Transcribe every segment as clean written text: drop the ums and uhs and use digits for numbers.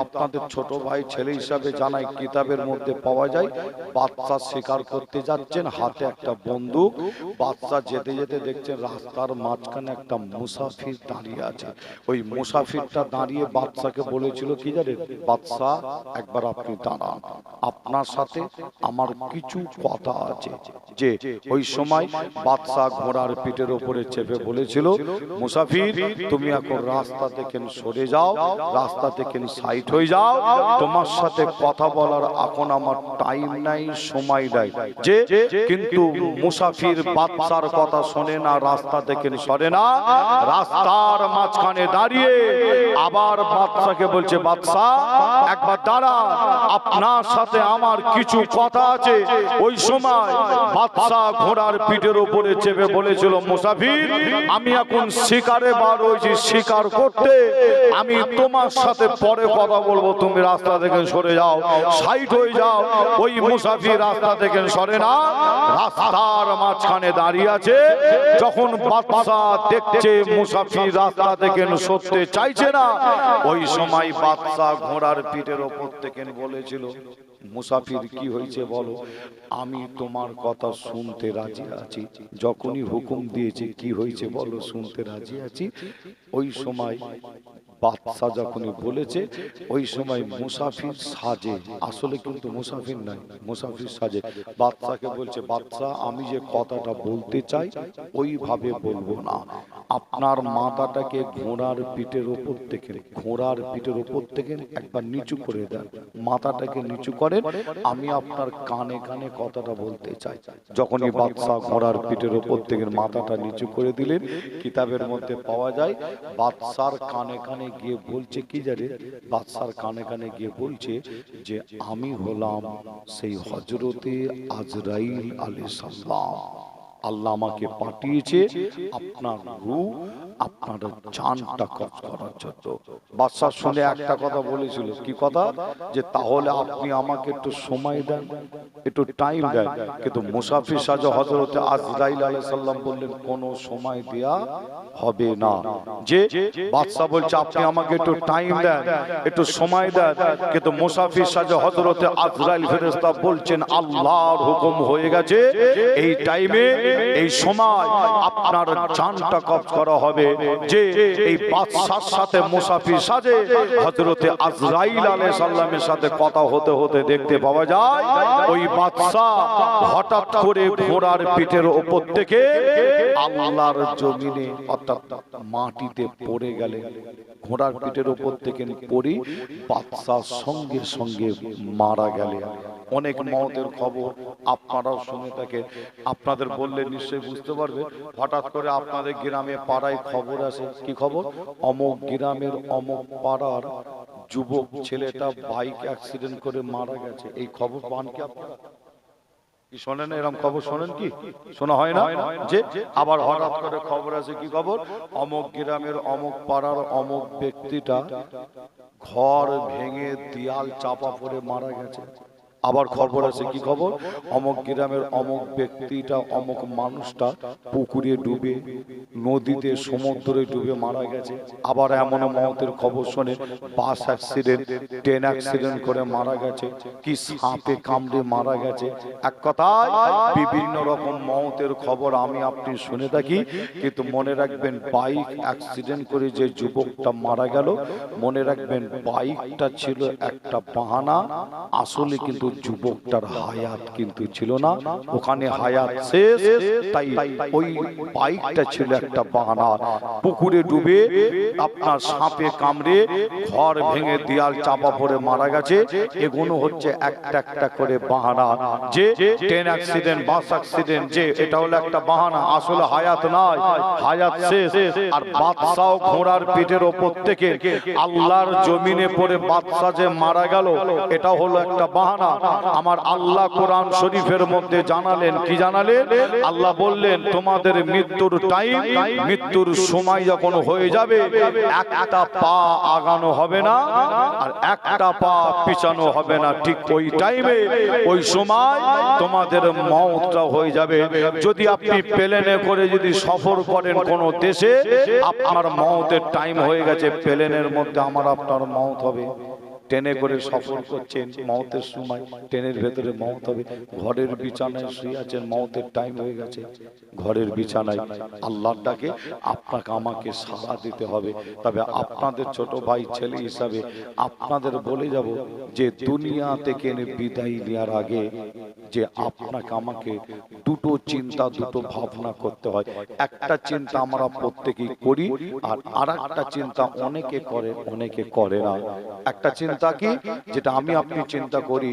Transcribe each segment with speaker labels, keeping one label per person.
Speaker 1: আপনাদের ছোট ভাই ছেলে হিসাবে জানাই কিতাবের মধ্যে পাওয়া যায় বাদশা শিকার করতে যাচ্ছেন, হাতে একটা বন্দুক। বাদশা যেতে যেতে দেখছেন রাস্তার মাঝখানে একটা মুসাফির দাঁড়িয়ে আছে। ওই মুসাফিরটা দাঁড়িয়ে বাদশাকে বলেছিল কি জানেন, বাদশা একবার আপনি দাঁড়ান, আপনার সাথে আমার কিছু কথা আছে। যে ওই সময় বাদশা ঘোড়ার পিঠের উপরে চেপে বলেছিল, মুসাফির তুমি এখন রাস্তা থেকে সরে যাও, রাস্তা থেকে সাইড হয়ে যাও, তোমার সাথে কথা বলার এখন আমার টাইম নাই, সময় নাই। যে কিন্তু মুসাফির বাদশার কথা শোনে না, রাস্তা থেকে সরে না, রাস্তার মাঝখানে দাঁড়িয়ে আবার বাদশাকে বলছে, বাদশা একবার দাঁড়া, আপনার সাথে আমার কিছু কথা আছে। ওই সময় বাদশা ঘোড়ার পিঠের উপরে চেপে বলেছিল, মুসাফির আমি এখন শিকারে বার হয়েছি, শিকার করতে, আমি তোমার সাথে পরে কথা বলবো, তুমি রাস্তা থেকে সরে যাও, সাইড হয়ে যাও। ওই মুসাফির রাস্তা থেকে সরে না, রাস্তার মাঝখানে দাঁড়িয়ে আছে। যখন বাদশা দেখছে মুসাফির রাস্তা থেকে সরতে চাইছে না, ওই সময় বাদশা ঘোড়ার পিঠের ওপর থেকে বলেছিল, মুসাফির কি হয়েছে বলো, আমি তোমার কথা শুনতে রাজি আছি, যখনই হুকুম দিয়েছে কি হয়েছে বলো, শুনতে রাজি আছি। ওই সময় বাদশা যখনই বলেছে, ওই সময় মুসাফির সাজে, আসলে কিন্তু মুসাফির নাই, মুসাফির সাজে বাদশাকে বলছে, বাদশা আমি যে কথাটা বলতে চাই ওইভাবে বলবো না, আপনার মাথাটাকে ঘোড়ার পিঠের ওপর থেকে, ঘোড়ার পিঠের ওপর থেকে একবার নিচু করে দেন, মাথাটাকে নিচু করেন, আমি আপনার কানে কানে কথাটা বলতে চাই। যখনই বাদশা ঘোড়ার পিঠের ওপর থেকে মাথাটা নিচু করে দিলেন, কিতাবের মধ্যে পাওয়া যায় বাদশার কানে কানে গিয়ে বলছে কি জানে, বাদশার কানে কানে গিয়ে বলছে যে আমি হলাম সেই হযরতে আজরাইল আলাইহিস সালাম, আল্লাহ আমাকে পাঠিয়েছে আপনার রূহ, আপনার জানটা কবজ করার জন্য। বাদশা শুনে একটা কথা বলেছিল, কি কথা, যে তাহলে আপনি আমাকে একটু সময় দেন, একটু টাইম দেন। কিন্তু মুসাফির সাজে হযরতে আজরাইল আলাইহিস সালাম বললেন কোনো সময় দেয়া হবে না। যে বাদশা বলছে আপনি আমাকে একটু টাইম দেন, একটু সময় দেন, কিন্তু মুসাফির সাজে হযরতে আজরাইল ফেরেশতা বলছেন আল্লাহর হুকুম হয়ে গেছে, এই টাইমে এই সময় আপনার জানটা কবজ করা হবে। যে এই বাদশার সাথে মুসাফির সাজে হযরতে আজরাইল আলাইহিস সালামের সাথে কথা হতে হতে দেখতে পাওয়া যায় ওই বাদশা হঠাৎ করে ঘোড়ার পিঠের উপর থেকে আল্লাহর জমিনে অর্থাৎ মাটিতে পড়ে গেলেন। ঘোড়ার পিঠের উপর থেকে পড়ে বাদশা সঙ্গে সঙ্গে মারা গেলেন। অনেক মওতের খবর আপনারাও শুনে থাকেন, আপনাদের বললে নিশ্চয়ই বুঝতে পারবে। হঠাৎ করে আপনাদের গ্রামে পাড়ায় খবর আসে, কি খবর, অমুক গ্রামের অমুক পাড়ার যুবক ছেলেটা বাইক অ্যাক্সিডেন্ট করে মারা গেছে। এই খবর পান কি আপনারা? কি শোনেন, এরকম খবর শোনেন কি? শোনা হয় না? যে আবার হঠাৎ করে খবর আছে, কি খবর, অমুক গ্রামের অমুক পাড়ার অমুক ব্যক্তিটা ঘর ভেঙে দেয়াল চাপা পড়ে মারা গেছে। আবার খবর আছে, কি খবর, অমুক গ্রামের অমুক ব্যক্তিটা অমুক মানুষটা পুকুরে ডুবে, নদীতে, সমুদ্রে ডুবে মারা গেছে। আবার এমন মওতের খবর শোনে বাস অ্যাক্সিডেন্ট, ট্রেন অ্যাক্সিডেন্ট করে মারা গেছে, কি সাপে কামড়ে মারা গেছে। এক কথায় বিভিন্ন রকম মওতের খবর আমি আপনি শুনে থাকি। কিন্তু মনে রাখবেন বাইক অ্যাক্সিডেন্ট করে যে যুবকটা মারা গেল, মনে রাখবেন বাইকটা ছিল একটা বাহানা, আসলে কিন্তু যুবকটার হায়াত কিন্তু ছিল না, ওখানে হায়াত শেষ। তাই ওই বাইকটা ছিল একটা বাহানা। পুকুরে ডুবে আপনার সাপে কামড়ে ঘর ভেঙে দেয়াল চাপা পড়ে মারা গেছে, এগুলো হচ্ছে একটা একটা করে বাহানা। যে ট্রেন অ্যাক্সিডেন্ট, বাস অ্যাক্সিডেন্ট, যে এটা হলো একটা বাহানা, আসলে হায়াত নয়, হায়াত শেষ। আর বাদশাও ঘোড়ার পিঠের ওপর থেকে আল্লাহর জমিনে পড়ে বাদশা যে মারা গেল, এটা হলো একটা বাহানা। আমার আল্লাহ কোরআন শরীফের মধ্যে জানালেন, কি জানালেন, আল্লাহ বললেন তোমাদের মৃত্যুর টাইম, মৃত্যুর সময় যখন হয়ে যাবে, একটা পা আগানো হবে না আর একটা পা পিছানো হবে না। ঠিক ওই টাইমে, ওই সময় তোমাদের মওতটা হয়ে যাবে। যদি আপনি প্লেনে করে যদি সফর করেন কোন দেশে, আপনার মওতের টাইম হয়ে গেছে, প্লেনের মধ্যে আমার আপনার মওত হবে। ট্রেনে করে সফর করছেন, মওতের সময় ট্রেনের ভেতরে মওত হবে, ঘরের বিছানায় শুয়ে আছেন, মওতের টাইম হয়ে গেছে, ঘরের বিছানায় আল্লাহর ডাকে আপনাকে আমাকে সাড়া দিতে হবে। তবে আপনাদের ছোট ভাই ছেলে হিসাবে আপনাদের বলে যাব যে দুনিয়া থেকে বিদায় নেওয়ার আগে যে আপনাকে আমাকে দুটো চিন্তা, দুটো ভাবনা করতে হয়। একটা চিন্তা আমরা প্রত্যেকেই করি, আর আরেকটা চিন্তা অনেকে করে, অনেকে করে না। একটা চিন্তা কি, যেটা আমি আপনি চিন্তা করি,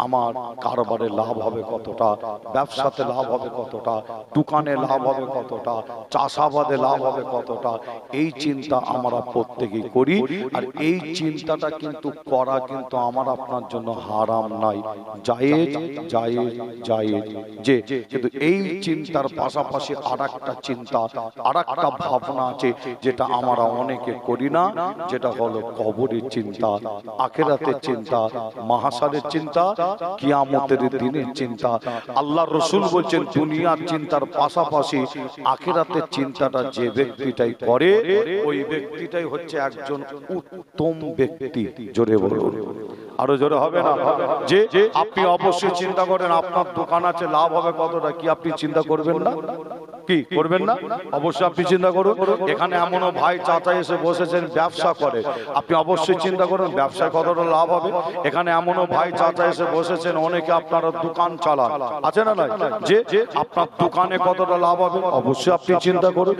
Speaker 1: আমার কারবারে লাভ হবে কতটা, ব্যবসাতে লাভ হবে কতটা, দোকানে লাভ হবে কতটা, চাষাবাদে লাভ হবে কতটা, এই চিন্তা আমরা প্রত্যেকেই করি। আর এই চিন্তাটা কিন্তু করা কিন্তু আমার আপনার জন্য হারাম নাই, জায়েজ জায়েজ জায়েজ। যে কিন্তু এই চিন্তার পাশাপাশি আরেকটা চিন্তা, আরেকটা ভাবনা আছে যেটা আমরা অনেকে করি না, যেটা হলো কবরের চিন্তা, আখিরাতের চিন্তা, মাহশারের চিন্তা, কিয়ামতের দিনের চিন্তা। আল্লাহর রাসূল বলেন দুনিয়ার চিন্তার পাশাপাশি আখিরাতের চিন্তাটা যে ব্যক্তিটাই করে, ওই ব্যক্তিটাই হচ্ছে একজন উত্তম ব্যক্তি। জোরে বলুন, আরো জোরে হবে না? যে আপনি অবশ্যই চিন্তা করেন আপনার দোকান আছে, লাভ হবে কতটা, কি আপনি চিন্তা করবেন না? কি করবেন না? অবশ্যই আপনি চিন্তা করুন। এখানে এমনও ভাই চাচা এসে বসেছেন ব্যবসা করে, আপনি অবশ্যই চিন্তা করুন ব্যবসায় কতটা লাভ হবে। এখানে এমনও ভাই চাচা এসে বসেছেন, অনেকে আপনারা দোকান চালান, আছে না? নয় যে আপনার দোকানে কতটা লাভ হবে, অবশ্যই আপনি চিন্তা করুন।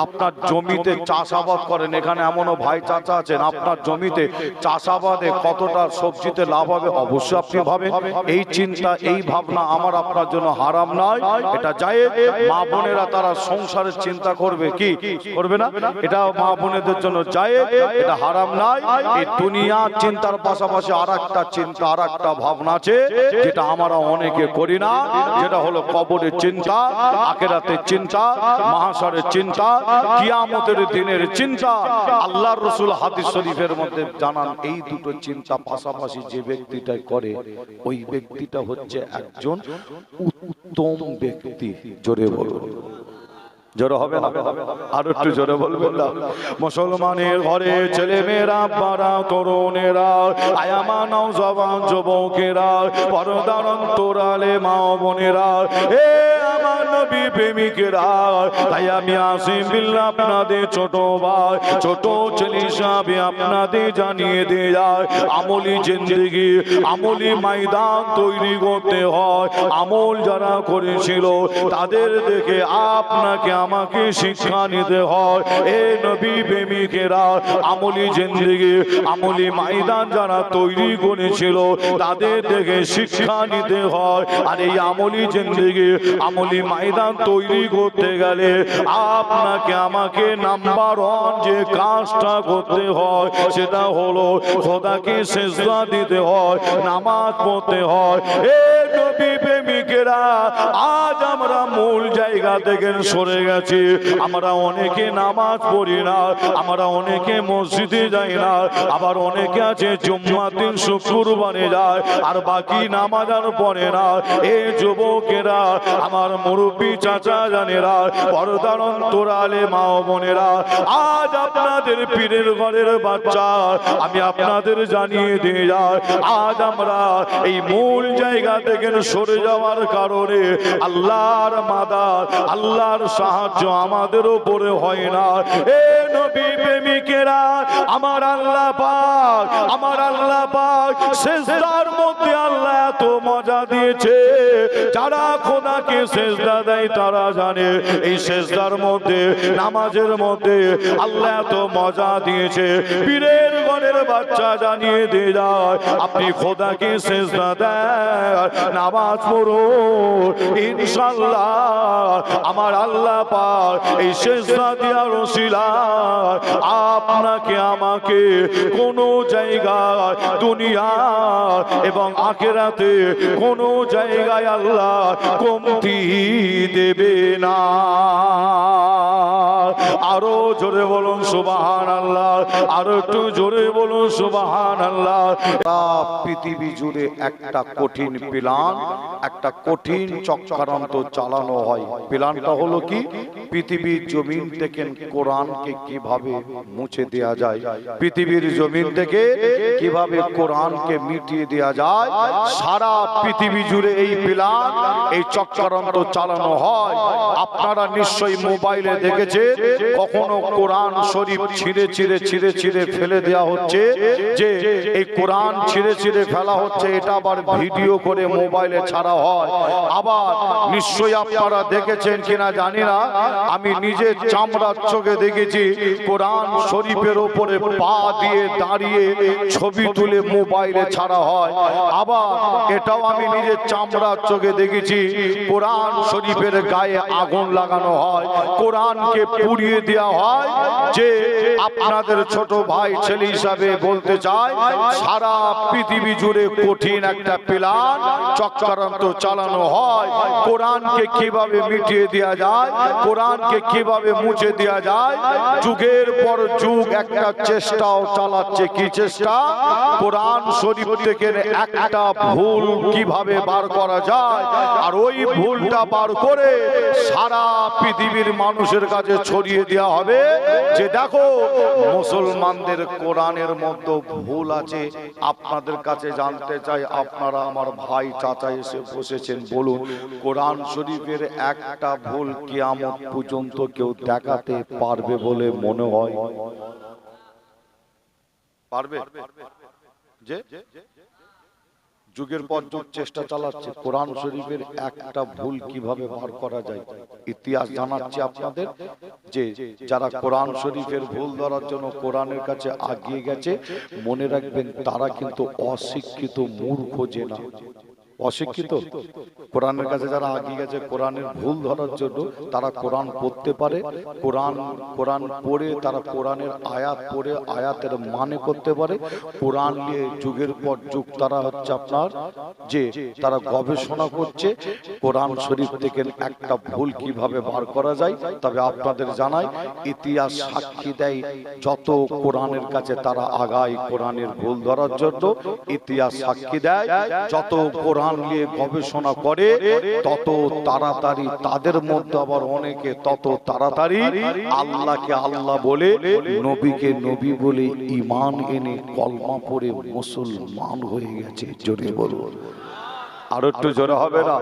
Speaker 1: আপনার জমিতে চাষাবাদ করেন, এখানে এমনও ভাই চাচা আছেন, আপনার জমিতে চাষাবাদে কতটা সবজিতে লাভ হবে, অবশ্যই আপনি ভাবেন। এই চিন্তা, এই ভাবনা আমার আপনার জন্য হারাম নয়, এটা জায়েজ। মা বোনেরা তারা সংসারের চিন্তা করবে, কি করবে না, এটা মা বোনেদের জন্য জায়েজ, এটা হারাম নয়। এই দুনিয়ার চিন্তার পাশাপাশি আরেকটা চিন্তা, আরেকটা ভাবনা আছে যেটা আমরা অনেকে করি না, যেটা হলো কবরের চিন্তা, আখিরাতের চিন্তা, মাহশারের চিন্তা, কিয়ামতের দিনের চিন্তা। আল্লাহর রাসূল হাদিস শরীফের মধ্যে জানান, এই দুটো চিন্তা পাশাপাশি যে ব্যক্তিটা করে, ওই ব্যক্তিটা হচ্ছে একজন উত্তম ব্যক্তি। জোরে বলুন, জোরে হবে না? আর একটু জোরে বলবেন না? মুসলমানের ঘরে ছেলে মেয়েরা, বাড়া তরুণেরা, আয়ামা নওজওয়ান যুবকেরা, পর্দার অন্তরালে মা বোনেরা, এ আমার নবী প্রেমিকেরা, তাই আমি আসিম বিল্লাহ আপনাদের ছোট ভাই, ছোট ছেলে হিসাবে আপনাদের জানিয়ে দিয়ে যায়, আমলি জিন্দেগি, আমলি ময়দান তৈরি করতে হয়। আমল যারা করেছিল তাদের দেখে আপনাকে আমাকে শিক্ষা নিতে হয়। এ নবী প্রেমিকেরা, আমলি জিন্দেগি, আমলি ময়দান যারা তৈরি করেছিল তাদের দেখে শিক্ষা নিতে হয়। আর এই আমলি জিন্দেগি, আমলি ময়দান তৈরি করতে গেলে আপনাকে আমাকে নাম্বার ওয়ান যে কাজটা করতে হয় সেটা হলো খোদাকে সিজদা দিতে হয়, নামাজ পড়তে হয়। এ নবী প্রেমিকেরা, আজ আমরা মূল জায়গা থেকে সরে গেছি। আমরা অনেকে নামাজ পড়ি না, আমরা অনেকে মসজিদে যাই না, আবার অনেকে আছে জুম্মার দিন শুক্রবারে যায় আর বাকি নামাজ আর পড়ে না। এ যুবকেরা, আমার মুরব্বী চাচা জানেরা, পর্দার অন্তরালে মা বোনেরা, আজ আপনাদের পীরের ঘরের বাচ্চা আমি আপনাদের জানিয়ে দিয়ে যাই, আজ আমরা এই মূল জায়গা থেকে সরে যাওয়ার কারণে আল্লাহর মাদাদ, আল্লাহর সাহায্য আমাদের উপরে হয় না। এ নবী প্রেমিকেরা, আমার আল্লাহ পাক, আমার আল্লাহ পাক সিজদার মধ্যে আল্লাহ এত মজা দিয়েছে, যারা খোদাকে সিজদা দেয় তারা জানে এই সিজদার মধ্যে, নামাজের মধ্যে আল্লাহ এত মজা দিয়েছে। পীরের ঘরের বাচ্চা জানিয়ে দিয়ে যায়, আপনি খোদাকে সিজদা দেন, নামাজ পড়ুন, ইনশাআল্লাহ আমার আল্লাহ পাক এই সিজদা দেওয়ার ওসিলায় আপনাকে আমাকে কোনো জায়গায়, দুনিয়া এবং আখিরাতে কোনো জায়গায় আল্লাহ কমতি দেবে না। আরো জোরে বলুন সুবহানাল্লাহ, আরো একটু জোরে বলুন সুবহানাল্লাহ। পৃথিবী জুড়ে একটা কঠিন প্ল্যান, একটা কঠিন চক্রান্ত চালানো হয়। প্ল্যানটা হলো কি, পৃথিবীর জমিন থেকে কোরআনকে কিভাবে কিভাবে মুছে দেয়া যায়, পৃথিবীর জমিন থেকে কিভাবে কোরআনকে মিটিয়ে দেয়া যায়। সারা পৃথিবী জুড়ে এই প্ল্যান, এই চক্রান্ত চালানো হয়। আপনারা নিশ্চয়ই মোবাইলে দেখেছেন কখনো কোরআন শরীফ ছিঁড়ে ছিঁড়ে ছিঁড়ে ছিঁড়ে ফেলে দেওয়া হচ্ছে, যে এই কোরআন ছিঁড়ে ছিঁড়ে ফেলা হচ্ছে, এটা আবার ভিডিও করে মোবাইলে ছাড়া হয়। আবার নিশ্চয়ই আপনারা দেখেছেন কিনা জানি না, আমি নিজে চামড়ার চোখে দেখেছি কোরআন শরীফের উপরে পা দিয়ে দাঁড়িয়ে ছবি তুলে মোবাইলে ছাড়া হয়। আবার এটাও আমি নিজে চামড়ার চোখে দেখেছি কোরআন শরীফের গায়ে আগুন লাগানো হয়, কোরআনকে পুড়িয়ে দেওয়া হয়। যে আপনাদের ছোট ভাই ছেলে হিসাবে বলতে চাই, সারা পৃথিবী জুড়ে কঠিন একটা প্ল্যান চক্রান্ত চালানো হয়। কোরআনকে কিভাবে মিটিয়ে দেওয়া যায়, কোরআনকে কিভাবে মুছে দেওয়া যায়, যুগের পর যুগ একটা চেষ্টাও চালাচ্ছে। কি চেষ্টা? কোরআন শরীফ থেকে একটা ভুল কিভাবে বার করা যায়, আর ওই ভুলটা বার করে সারা পৃথিবীর মানুষের কাছে ছড়িয়ে দেওয়া হবে যে দেখো মুসলমানদের কোরআনের মধ্যে ভুল আছে। আপনাদের কাছে জানতে চাই, আপনারা আমার ভাই চাচা এসে বসেছেন, বলুন কোরআন শরীফের একটা ভুল কিয়ামত পর্যন্ত কেউ দেখাতে পারবে বলে মনে হয়? পারবে? যে যুগের পর যুগ চেষ্টা চালাচ্ছে কোরআন শরীফের একটা ভুল কিভাবে বার করা যায়। ইতিহাস জানাচ্ছে আপনাদের যে যারা কোরআন শরীফের ভুল ধরার জন্য কোরআনের কাছে আগিয়ে গেছে, মনে রাখবেন তারা কিন্তু অশিক্ষিত, মূর্খ যে না, অশিক্ষিত। কোরআনের কাছে যারা আগিয়ে গেছে কোরআনের ভুল ধরার জন্য, তারা কোরআন পড়তে পারে, কোরআন পড়ে তারা কোরআনের আয়াত পড়ে আয়াতের মানে করতে পারে। কোরআন নিয়ে যুগের পর যুগ তারা হচ্ছে আপনার যে তারা গবেষণা করছে কোরআন শরীফ থেকে একটা ভুল কিভাবে বার করা যায়। তবে আপনাদের জানাই, ইতিহাস সাক্ষী দেয় যত কোরআনের কাছে তারা আগায় কোরআনের ভুল ধরার জন্য, ইতিহাস সাক্ষী দেয় যত কোরআন নিয়ে গবেষণা করে তত তাড়াতাড়ি তাদের মধ্যে আবার অনেকে তত তাড়াতাড়ি আল্লাহকে আল্লাহ বলে, নবীকে নবী বলে ঈমান এনে কলমা পড়ে মুসলমান হয়ে গেছে। জোরে বলুন, আর একটু জোরে হবে না?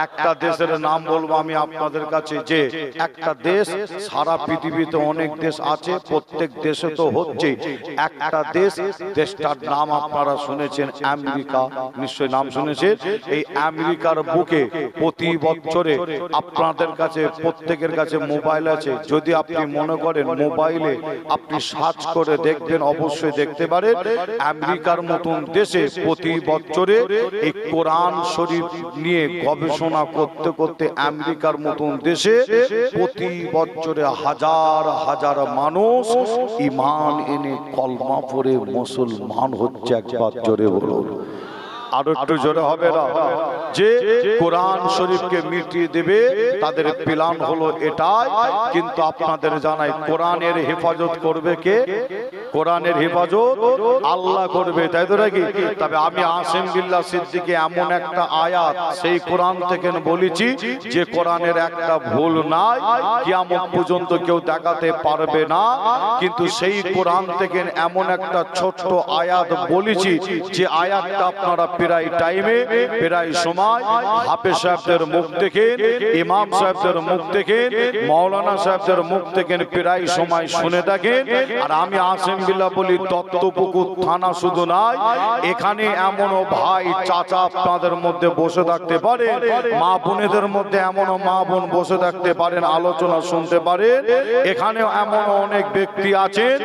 Speaker 1: একটা দেশের নাম বলবো আমি আপনাদের কাছে, যে একটা দেশ, সারা পৃথিবীতে অনেক দেশ আছে, প্রত্যেক দেশে তো হচ্ছে একটা দেশ, দেশটার নাম আপনারা শুনেছেন আমেরিকা, নিশ্চয় নাম শুনেছেন। এই আমেরিকার বুকে প্রতি বছরে আপনাদের কাছে প্রত্যেকের কাছে মোবাইল আছে, যদি আপনি মনে করেন মোবাইলে আপনি সার্চ করে দেখবেন, অবশ্যই দেখতে পারেন আমেরিকার মতন দেশে প্রতি বছরে এই কোরআন শরীফ নিয়ে গবেষণা করতে করতে আমেরিকার মতন দেশে প্রতি বছরে হাজার হাজার মানুষ ঈমান এনে কলমা পড়ে মুসলমান হচ্ছে। একবার জোরে বলুন, আর একটু জোরে হবে না? যে কোরআন শরীফকে মিটিয়ে দেবে তাদের প্ল্যান হলো এটাই। কিন্তু আপনাদের জানাই কোরআনের হেফাজত করবে কে? কোরআনের হেফাজত আল্লাহ করবে, তাই তো নাকি? তবে আমি আসিম বিল্লাহ সিদ্দিকী এমন একটা আয়াত সেই কোরআন থেকে বলেছি যে কোরআনের একটা ভুল নাই, কিয়ামত পর্যন্ত কেউ দেখাতে পারবে না। কিন্তু সেই কোরআন থেকে এমন একটা ছোট্ট আয়াত বলেছি যে আয়াতটা আপনারা প্রায় টাইমে প্রায় সময় হাফেজ সাহেবদের মুখ থেকে, ইমাম সাহেবদের মুখ থেকে, মাওলানা সাহেবদের মুখ থেকে প্রায় সময় শুনে থাকেন। আর আমি আসিম বিল্লাহ বলি, দত্তপুকুর থানা শুধু নয়, এখানে এমনও ভাই চাচা আপনাদের মধ্যে বসে থাকতে পারেন, মা বোনেদের মধ্যে এমনও মা বোন বসে থাকতে পারেন, আলোচনা শুনতে পারেন। এখানে এমন অনেক ব্যক্তি আছেন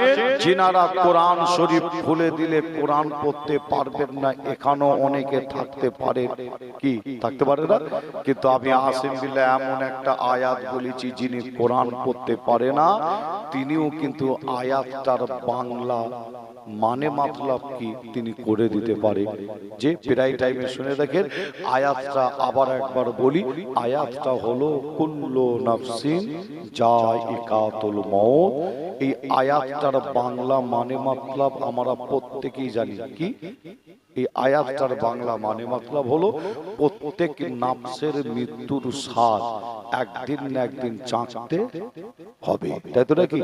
Speaker 1: যিনারা কোরআন শরীফ খুলে দিলে কোরআন পড়তে পারবেন না, এখানেও অনেকে থাকতে পারে। কি থাকতে পারে না? কিন্তু আমি আসিম বিল্লাহ এমন একটা আয়াত বলেছি, যিনি কোরআন পড়তে পারে না তিনিও কিন্তু আয়াতটার বাংলা মানে মতলব কি তিনি করে দিতে পারে। যে প্রায় টাইমে শুনে দেখেন আয়াতটা, আবার একবার বলি, আয়াতটা হলো কুল্লু নাফসিন যায়িকাতুল মউত। এই আয়াতটার বাংলা মানে মতলব আমরা প্রত্যেকেই জানি। কি এই আয়াতটার বাংলা মানে মতলব হলো প্রত্যেক নাফসের মৃত্যুর স্বাদ একদিন না একদিন চাখতে হবে, তাই তো নাকি?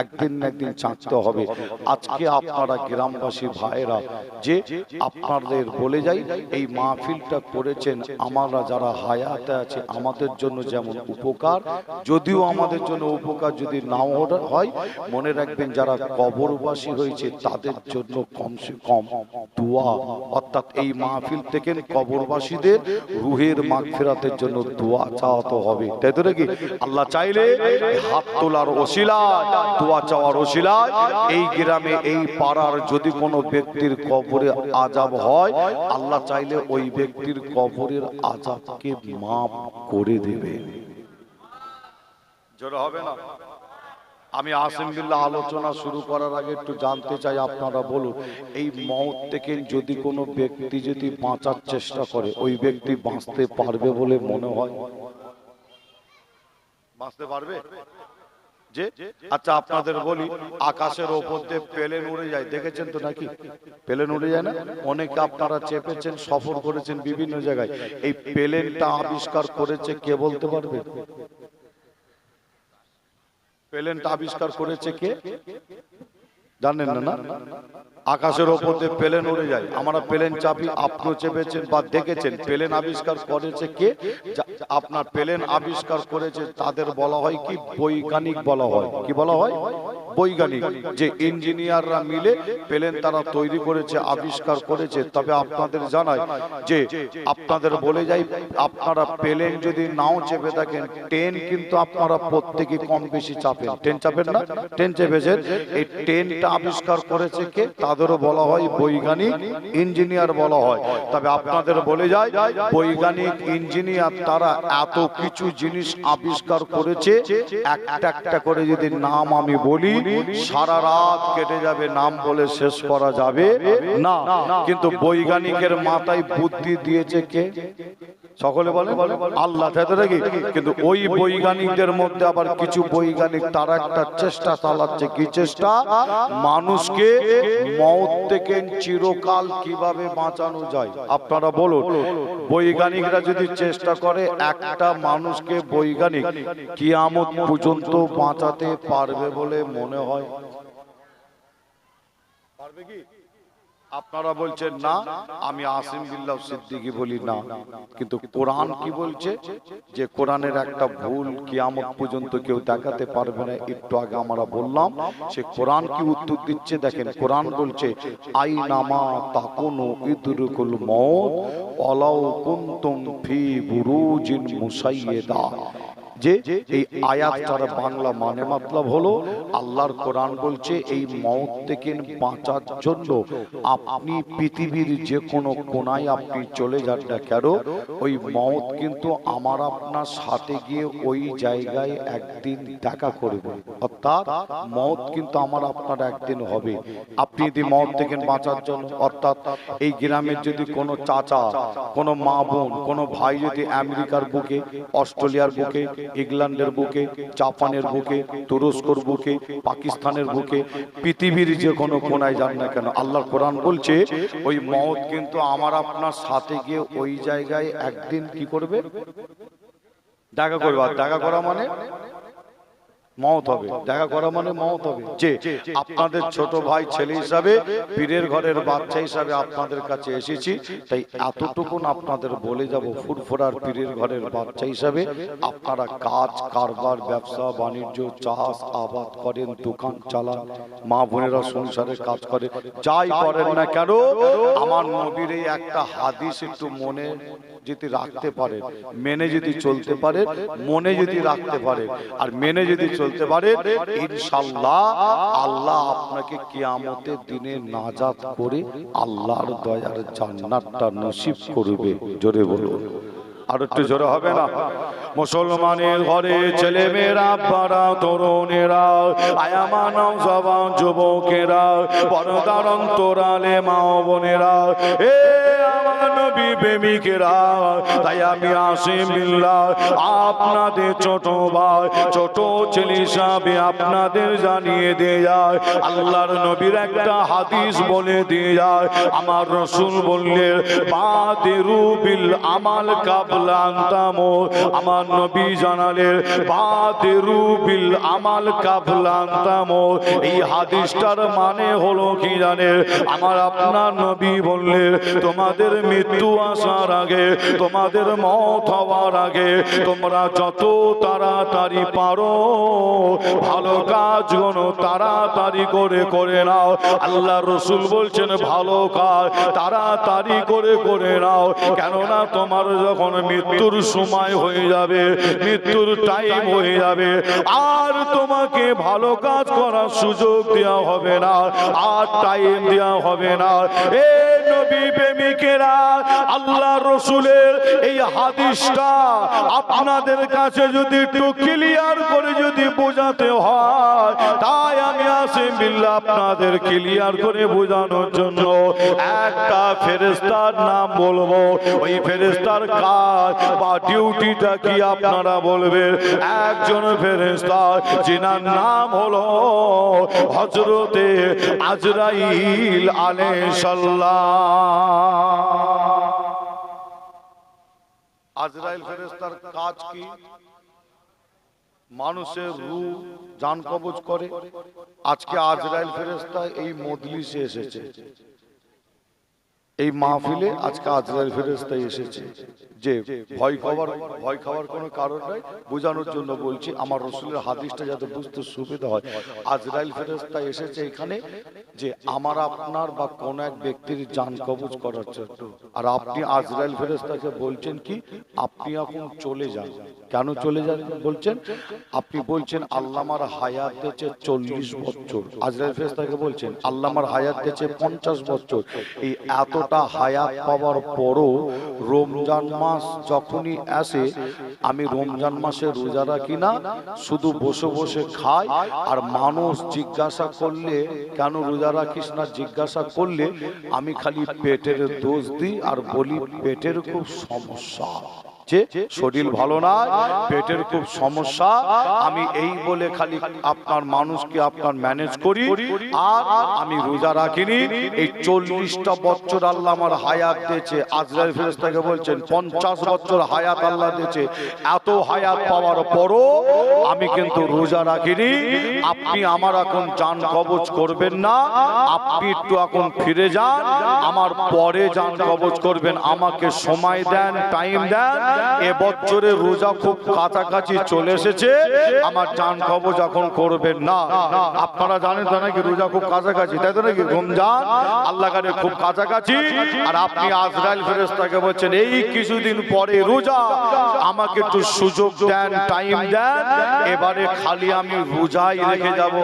Speaker 1: একদিন না একদিন চাখতে হবে। আজকে আপনারা গ্রামবাসী ভাইরা যে আপনাদের বলে যাই, এই মাহফিলটা করেছেন আমরা যারা হায়াতে আছে আমাদের জন্য যেমন উপকার, যদিও আমাদের জন্য উপকার যদি নাও হয়, মনে রাখবেন যারা কবরবাসী হয়েছে তাদের জন্য কমসে কম দোয়া, অর্থাৎ এই মাহফিল থেকে কবরবাসীদের রুহের মাগফিরাতের জন্য দোয়া চাওয়াতে হবে, তাই তো নাকি? আল্লাহ চাইলে হাত তোলার ওসিলায়, দোয়া চাওয়ার ওসিলায় এই গ্রামে এই পাড়ার যদি কোনো ব্যক্তির কবরে আযাব হয়, আল্লাহ চাইলে ওই ব্যক্তির কবরের আযাবকে মাফ করে দেবে। জোরে হবে না? আমি আসিম বিল্লাহ আলোচনা শুরু করার আগে একটু জানতে চাই, আপনারা বলুন, এই মওত থেকে যদি কোনো ব্যক্তি যদি বাঁচার চেষ্টা করে, ওই ব্যক্তি বাঁচতে পারবে বলে মনে হয়? বাঁচতে পারবে? যে আচ্ছা আপনাদের বলি, আকাশের ওপর দিয়ে প্লেন উড়ে যায়, দেখেছেন তো নাকি? প্লেন উড়ে যায় না? অনেকে আপনারা চেপেছেন, সফর করেছেন বিভিন্ন জায়গায়। এই প্লেনটা আবিষ্কার করেছে কে বলতে পারবে? প্লেনটা আবিষ্কার করেছে কে জানেন না? আকাশের ওপর দিয়ে প্লেন উড়ে যায়, আমরা প্লেন চাপি, আপনিও চেপেছেন বা দেখেছেন। প্লেন আবিষ্কার করেছে কে? আপনার প্লেন আবিষ্কার করেছে তাদের বলা হয় কি? বৈজ্ঞানিক বলা হয়। কি বলা হয়? বৈজ্ঞানিক। যে ইঞ্জিনিয়াররা মিলে প্লেন তারা তৈরি করেছে, আবিষ্কার করেছে। তবে আপনাদের জানাই যে আপনাদের বলে যাই, আপনারা প্লেন যদি নাও চেপে থাকেন, ট্রেন কিন্তু আপনারা প্রত্যেকে কম বেশি চাপেন। ট্রেন চাপেন না? ট্রেন চেপেছেন। এই ট্রেনটা আবিষ্কার করেছে কে? তাদেরও বলা হয় বৈজ্ঞানিক, ইঞ্জিনিয়ার বলা হয়। তবে আপনাদের বলে যায়, বৈজ্ঞানিক ইঞ্জিনিয়ার তারা এত কিছু জিনিস আবিষ্কার করেছে, একটা একটা করে যদি নাম আমি বলি সারা রাত কেটে যাবে, নাম বলে শেষ করা যাবে না। কিন্তু বৈজ্ঞানিকের মাথায় বুদ্ধি দিয়েছে কে? সকলে বলে আল্লাহ, তাই তো নাকি? কিন্তু ওই বৈজ্ঞানিকদের মধ্যে আবার কিছু বৈজ্ঞানিক তারা একটা চেষ্টা চালাচ্ছে। কি চেষ্টা? মানুষকে মওত থেকে চিরকাল কিভাবে বাঁচানো যায়। আপনারা বলুন, বৈজ্ঞানিকরা যদি চেষ্টা করে, একটা মানুষকে বৈজ্ঞানিক কিয়ামত পর্যন্ত বাঁচাতে পারবে বলে মনে হয়? পারবে কি? আপনারা বলছেন না, আমি আসিম বিল্লাহ সিদ্দিকী বলি না। কিন্তু কোরআন কি বলছে? যে কোরআনের একটা ভুল কিয়ামত পর্যন্ত কেউ দেখাতে পারবে না। একটু আগে আমরা বললাম, সে কোরআন কি উত্তর দিচ্ছে দেখেন। কোরআন বলছে, আইনামা তাকুনু ইদরিকুল মউত ওয়ালাউ কুনতুম ফি বুরুজিন মুসাইয়্যিদা। যে এই আয়াতটার বাংলা মানে মতলব হলো, আল্লাহর কোরআন বলছে এই মওত থেকে বাঁচার জন্য আপনি পৃথিবীর যে কোনো কোনায় আপনি চলে যান না কেন, ওই মওত কিন্তু আমার আপনার সাথে গিয়ে ওই জায়গায় একদিন দেখা করবে। অর্থাৎ মওত কিন্তু আমার আপনার একদিন হবে। আপনি যদি মওত থেকে বাঁচার জন্য, অর্থাৎ এই গ্রামের যদি কোনো চাচা, কোনো মা বোন, কোনো ভাই যদি আমেরিকার বুকে, অস্ট্রেলিয়ার বুকে, ইংল্যান্ডের বুকে, জাপানের বুকে, তুরস্কর বুকে, পাকিস্তানের বুকে, পৃথিবীর যে কোনো কোনায় যান না কেন, আল্লাহর কোরআন বলছে ওই মওত কিন্তু আমার আপনার সাথে গিয়ে ওই জায়গায় একদিন কি করবে? দেখা করবে। আর দেখা করা মানে মওত হবে। দেখা করা মানে মওত হবে। যে আপনাদের ছোট ভাই ছেলে হিসাবে, পীরের ঘরের বাচ্চা হিসাবে আপনাদের কাছে এসেছি, তাই এতটুকুন আপনাদের বলে যাব, ফুরফুরার পীরের ঘরের বাচ্চা হিসাবে আপনারা কাজ কারবার, ব্যবসা বাণিজ্য, চাষ আবাদ করেন, দোকান চালান, মা বোনেরা সংসারে কাজ করে, যাই করেন না কেন, আমার নবীর এই একটা হাদিস একটু মনে যদি রাখতে পারে, মেনে যদি চলতে পারে, মনে যদি রাখতে পারে আর মেনে যদি চলতে পারে, ইনশাআল্লাহ আল্লাহ আপনাকে কিয়ামতের দিনে নাজাত করে আল্লাহর দয়ার জান্নাতটা নসিব করবে। জোরে বলুন, আর একটু জোরে হবে না? মুসলমানের ঘরে ছেলে মেয়েরা, বাড়া তরুণেরা, আয়ামানব জওয়ান যুবকেরা, পর্দার অন্তরালে মা বোনেরা, এ আমার নবী প্রেমিকেরা, তাই আমি আসিম বিল্লাহ আপনাদের ছোট ভাই ছোট ছেলে হিসাবে আপনাদের জানিয়ে দিয়ে যায়, আল্লাহর নবীর একটা হাদিস বলে দিয়ে যায়। আমার রাসূল বললেন বাদিরু বিল আমাল কাবলা আন তামুত। আমার নবী জানালেন বাদিরু বিল আমাল কাবলা আন তামুত। এই হাদিসটার মানে হলো কি জানেন? আমার আপনার নবী বললেন তোমাদের মৃত্যু আসার আগে, তোমাদের মওত হওয়ার আগে তোমরা যত তাড়াতাড়ি পারো ভালো কাজগুলো তাড়াতাড়ি করে নাও। আল্লাহ রাসূল বলছেন ভালো কাজ তাড়াতাড়ি করে নাও, কেননা তোমার যখন মৃত্যুর সময় হয়ে যাবে, মৃত্যুর টাইম হয়ে যাবে, আর তোমাকে ভালো কাজ করার সুযোগ দেওয়া হবে না, আর টাইম দেওয়া হবে না। এ নবী প্রেমিকেরা, আল্লাহ রাসূলের এই হাদিসটা আপনাদের কাছে যদি একটু ক্লিয়ার করে যদি বোঝাতে হয়, তাই আমি আসিম বিল্লাহ আপনাদের ক্লিয়ার করে বোঝানোর জন্য একটা ফেরেশতার নাম বলবো। ওই ফেরেশতার কাজ বা ডিউটিটা কি আপনারা বলবেন। একজন ফেরেশতা যিনার নাম হলো হযরতে আজরাইল আলাইহিস সালাম। আজরাইল ফেরেশতার কাজ কি? মানুষের রূহ জান কবজ করে। আজকে আজরাইল ফেরেশতা এই মজলিসে এসেছে, এই মাহফিলে আজকে আজরাইল ফেরেশতা এসেছে। যে ভয় খাওয়ার কোনো কারণ নাই, বোঝানোর জন্য বলছি, আমার রাসূলের হাদিসটা যাতে বুঝতে সুবিধা হয়। আজরাইল ফেরেশতা এসেছে এখানে যে আমার আপনার বা কোন এক ব্যক্তির জান কবজ করার জন্য। আর আপনি আজরাইল ফেরেশতাকে বলছেন কি আপনি এখন চলে যান। কেন চলে যান বলছেন? আপনি বলছেন আল্লাহ আমার হায়াত দিয়েছে 40 বছর। আজরাইল ফেরেশতাকে বলছেন আল্লাহ আমার হায়াত দিয়েছে 50 বছর। এই এতটা হায়াত পাওয়ার পরও রমজান মাস যখনই আসে আমি রমজান মাসে রোজা রাখি না, শুধু বসে বসে খাই। আর মানুষ জিজ্ঞাসা করলে কেন রোজা রাখিস না জিজ্ঞাসা করলে আমি খালি পেটের দোষ দিই আর বলি পেটের খুব সমস্যা, যে শরীর ভালো না, পেটের খুব সমস্যা, আমি এই বলে খালি আপনার মানুষকে আপনার ম্যানেজ করি আর আমি রোজা রাখিনি। এই 40টা বছর আল্লাহ আমার হায়াত দিয়েছে। আজরাইল ফেরেশতাকে বলছেন 50 বছর হায়াত আল্লাহ দিয়েছে। এত হায়াত পাওয়ার পরও আমি কিন্তু রোজা রাখিনি। আপনি আমার এখন জান কবজ করবেন না, আপনি একটু এখন ফিরে যান, আমার পরে জান কবজ করবেন। আমাকে সময় দেন, টাইম দেন। এ বছরে রোজা খুব কাছাকাছি চলে এসেছে, আমার জান কবজ এখন করবেন না। আপনারা জানেন তো নাকি রোজা খুব কাছাকাছি, তাই তো নাকি? রমজান আল্লাহ কাছে খুব কাছাকাছি, আর আপনি আজরাইল ফেরেশতাকে বলছেন এই কিছুদিন পরে রোজা, আমাকে একটু সুযোগ দেন, টাইম দেন, এবারে খালি আমি রোজাই রেখে যাব।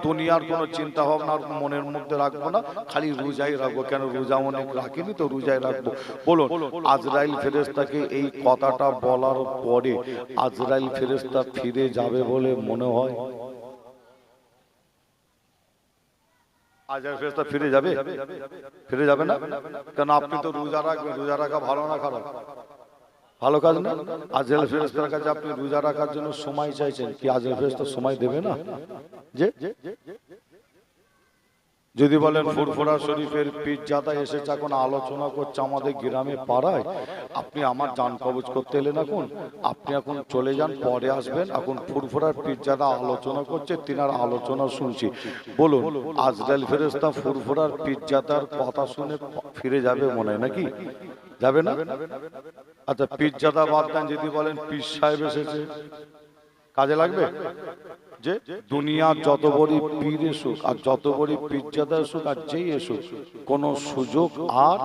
Speaker 1: দুনিয়ার কোনো চিন্তা ভাবনা মনের মধ্যে রাখবো না, খালি রোজাই রাখবো। কেন রোজা অনেক রাখিনি তো রোজাই রাখবো। বলুন আজরাইল ফেরেশতাকে এই কথাটা বলার পরে আজরাইল ফেরেশতা ফিরে যাবে বলে মনে হয়? আজরাইল ফেরেশতা ফিরে যাবে? ফিরে যাবে না কেন? আপনি তো রোজা রাখবেন। রোজা রাখা ভালো না খারাপ? ভালো কাজ না? আজরাইল ফেরেশতার কাছে আপনি রোজা রাখার জন্য সময় চাইছেন, কি আজরাইল ফেরেশতা সময় দেবে না? যে যদি বলেন ফুরফুরা শরীফের পীরজাদা এসেছে এখন আলোচনা করছে আমাদের গ্রামে পাড়ায়, আপনি আমার জান কবজ করতে এলেন, এখন আপনি এখন চলে যান, পরে আসবেন। এখন ফুরফুরার পীরজাদা আলোচনা করছে, তিনার আলোচনা শুনছি। বলুন আজরাইল ফেরেশতা ফুরফুরার পীরজাদার কথা শুনে ফিরে যাবে মনে হয় নাকি? যাবে না? আচ্ছা পীরজাদা বাদ দেন, যদি বলেন পীর সাহেব এসেছে, কাজে লাগবে? যে দুনিয়ার যত বড় পীর এসুক আর যত বড় পীরজাদা এসুক আর যেই এসুক, কোন সুযোগ আর